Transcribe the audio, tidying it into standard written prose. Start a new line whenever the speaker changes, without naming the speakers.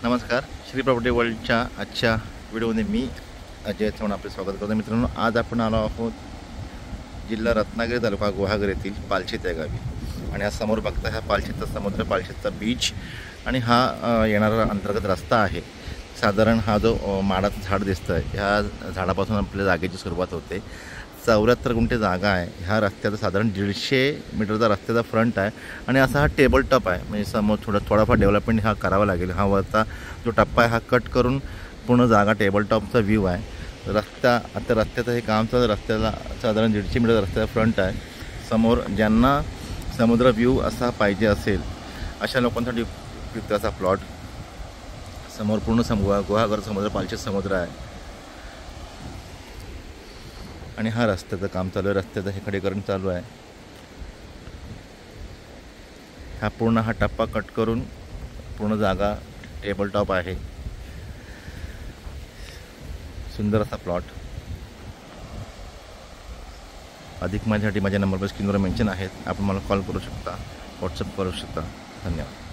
नमस्कार, श्री प्रॉपर्टी वर्ल्डच्या आजच्या व्हिडिओमध्ये मी अजय चव्हाण आपले स्वागत करतो। मित्रांनो, आज आपण आलो आहोत जिल्हा रत्नागिरी, तालुका गुहागर येथील पालशेत या गावी। आणि हा समोर बघता हा पालशेतचा समुद्र, पालशेतचा बीच आणि हा येणारा अंतर्गत रस्ता आहे। साधारण हा जो माडाचं झाड दिसतं आहे, ह्या झाडापासून आपल्या जागेची सुरुवात होते। 74 गुंठे जागा आहे। ह्या रस्त्याचा साधारण 150 मीटरचा रस्त्याचा फ्रंट आहे आणि असा हा टेबल टॉप आहे। म्हणजे समोर थोडाफार डेव्हलपमेंट हा करावा लागेल। हा वरचा जो टप्पा आहे हा कट करून पूर्ण जागा टेबल टॉपचा व्ह्यू आहे। आता रस्त्याचं हे काम चालू, रस्त्याला साधारण 150 मीटर रस्त्याचा फ्रंट आहे। समोर ज्यांना समुद्र व्ह्यू असा पाहिजे असेल अशा लोकांसाठी उपयुक्त असा प्लॉट। समोर पूर्ण गुहागर समुद्र, पालशेत समुद्र आहे आणि हा रस्त्याचं काम चालू आहे। रस्त्याचं हे खडीकरण चालू आहे। हा पूर्ण टप्पा कट करून पूर्ण जागा टेबल टॉप आहे। सुंदर असा प्लॉट। अधिक माहितीसाठी माझ्या नंबरवर स्क्रीनवर मेन्शन आहेत, आपण मला कॉल करू शकता, व्हॉट्सअप करू शकता। धन्यवाद।